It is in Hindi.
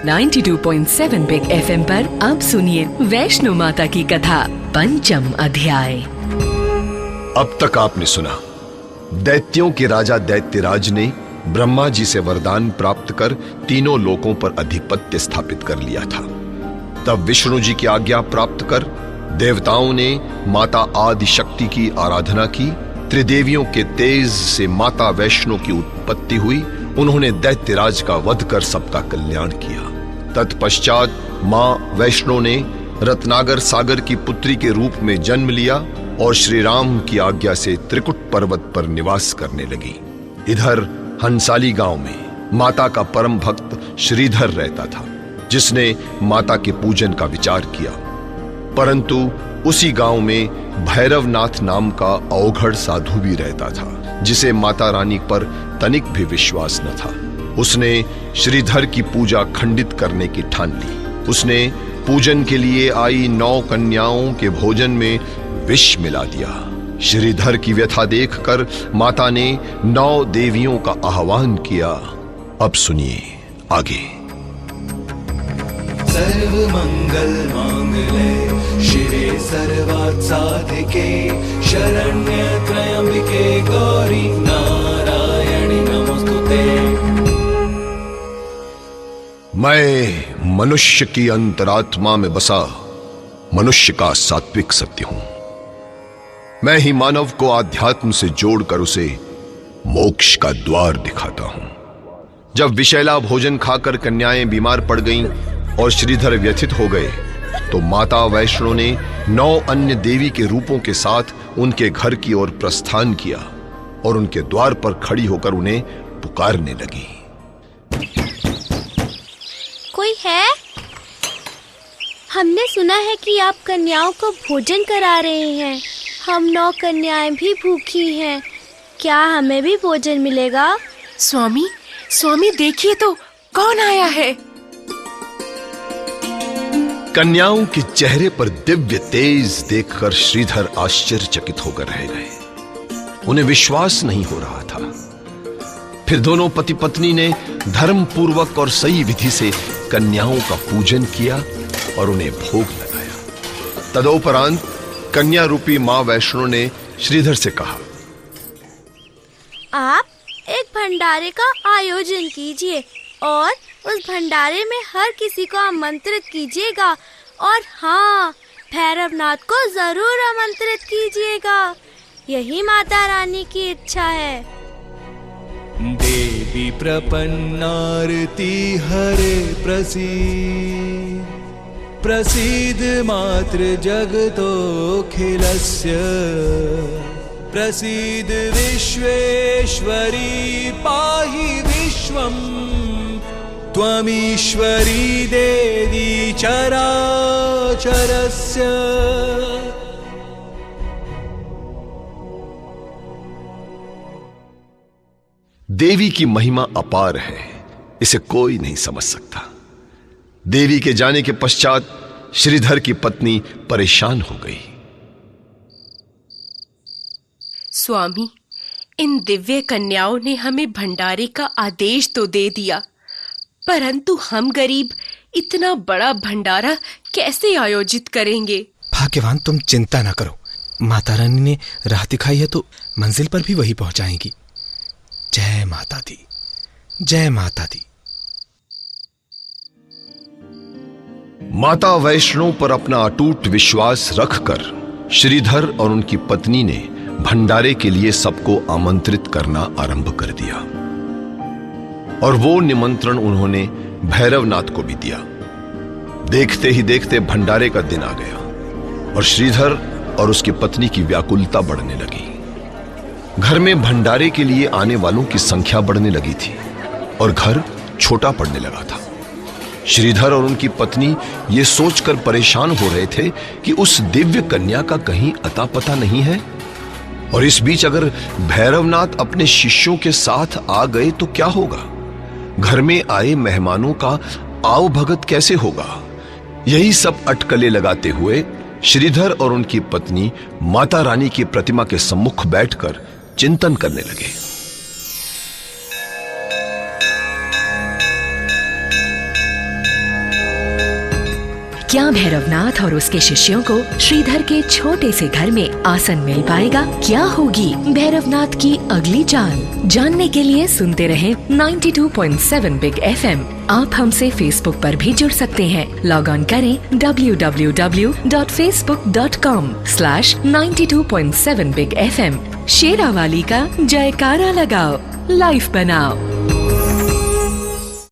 92.7 बिग FM पर अब सुनिए वैष्णो माता की कथा पंचम अध्याय। अब तक आपने सुना, दैत्यों के राजा दैत्यराज ने ब्रह्मा जी से वरदान प्राप्त कर तीनों लोकों पर अधिपत्य स्थापित कर लिया था। तब विष्णु जी की आज्ञा प्राप्त कर देवताओं ने माता आदि शक्ति की आराधना की। त्रिदेवियों के तेज से माता वैष्णो की उत्पत्ति हुई। उन्होंने दैत्यराज का वध कर सबका कल्याण किया। तत्पश्चात मां वैष्णो ने रत्नागर सागर की पुत्री के रूप में जन्म लिया और श्री राम की आज्ञा से त्रिकुट पर्वत पर निवास करने लगी। इधर हंसाली गांव में माता का परम भक्त श्रीधर रहता था, जिसने माता के पूजन का विचार किया। परंतु उसी गांव में भैरवनाथ नाम का अवघड़ साधु भी रहता था, जिसे माता रानी पर तनिक भी विश्वास न था। उसने श्रीधर की पूजा खंडित करने की ठान ली। उसने पूजन के लिए आई 9 कन्याओं के भोजन में विष मिला दिया। श्रीधर की व्यथा देखकर माता ने 9 देवियों का आह्वान किया। अब सुनिए आगे। सर्व मंगल मांगले शिवे सर्वार्थ साधिके शरण्य त्र्यंबिके गौरी नारायणी नमोस्तुते। मैं मनुष्य की अंतरात्मा में बसा मनुष्य का सात्विक सत्य हूं। मैं ही मानव को आध्यात्म से जोड़कर उसे मोक्ष का द्वार दिखाता हूं। जब विषैला भोजन खाकर कन्याएं बीमार पड़ गईं और श्रीधर व्यथित हो गए, तो माता वैष्णो ने 9 अन्य देवी के रूपों के साथ उनके घर की ओर प्रस्थान किया और उनके द्वार पर खड़ी होकर उन्हें पुकारने लगी। कोई है? हमने सुना है कि आप कन्याओं को भोजन करा रहे हैं। हम 9 कन्याएं भी भूखी हैं। क्या हमें भी भोजन मिलेगा? स्वामी देखिए तो कौन आया है। कन्याओं के चेहरे पर दिव्य तेज देखकर श्रीधर आश्चर्यचकित होकर रह गए। उन्हें विश्वास नहीं हो रहा था। फिर दोनों पति पत्नी ने धर्म पूर्वक और सही विधि से कन्याओं का पूजन किया और उन्हें भोग लगाया। तदोपरांत कन्या रूपी मां वैष्णो ने श्रीधर से कहा, आप एक भंडारे का आयोजन कीजिए और उस भंडारे में हर किसी को आमंत्रित कीजिएगा। और हाँ, भैरवनाथ को जरूर आमंत्रित कीजिएगा। यही माता रानी की इच्छा है। देवी प्रपन्नारती हरे प्रसीद मातृ जगतोऽखिलस्य प्रसीद विश्वेश्वरी पाहि विश्वम् त्वमीश्वरी देवी चराचरस्य। देवी की महिमा अपार है, इसे कोई नहीं समझ सकता। देवी के जाने के पश्चात श्रीधर की पत्नी परेशान हो गई। स्वामी, इन दिव्य कन्याओं ने हमें भंडारे का आदेश तो दे दिया, परंतु हम गरीब इतना बड़ा भंडारा कैसे आयोजित करेंगे? भाग्यवान, तुम चिंता न करो। माता रानी ने राह दिखाई है तो मंजिल पर भी वही पहुंचाएंगी। जय माता दी, जय माता दी। माता वैष्णो पर अपना अटूट विश्वास रखकर श्रीधर और उनकी पत्नी ने भंडारे के लिए सबको आमंत्रित करना आरंभ कर दिया और वो निमंत्रण उन्होंने भैरवनाथ को भी दिया। देखते ही देखते भंडारे का दिन आ गया और श्रीधर और उसकी पत्नी की व्याकुलता बढ़ने लगी। घर में भंडारे के लिए आने वालों की संख्या बढ़ने लगी थी और घर छोटा पड़ने लगा था। श्रीधर और उनकी पत्नी ये सोचकर परेशान हो रहे थे कि उस दिव्य कन्या का कहीं अता पता नहीं है। और इस बीच अगर भैरवनाथ अपने शिष्यों के साथ आ गए तो क्या होगा? घर में आए मेहमानों का आव भगत कैसे होगा? यही सब अटकलें लगाते हुए श्रीधर और उनकी पत्नी माता रानी की प्रतिमा के सम्मुख बैठकर चिंतन करने लगे। क्या भैरवनाथ और उसके शिष्यों को श्रीधर के छोटे से घर में आसन मिल पाएगा? क्या होगी भैरवनाथ की अगली चाल? जानने के लिए सुनते रहें 92.7 बिग FM। आप हमसे फेसबुक पर भी जुड़ सकते हैं। लॉग ऑन करें www.facebook.com/92.7 बिग FM। शेरावाली का जयकारा लगाओ, लाइफ बनाओ।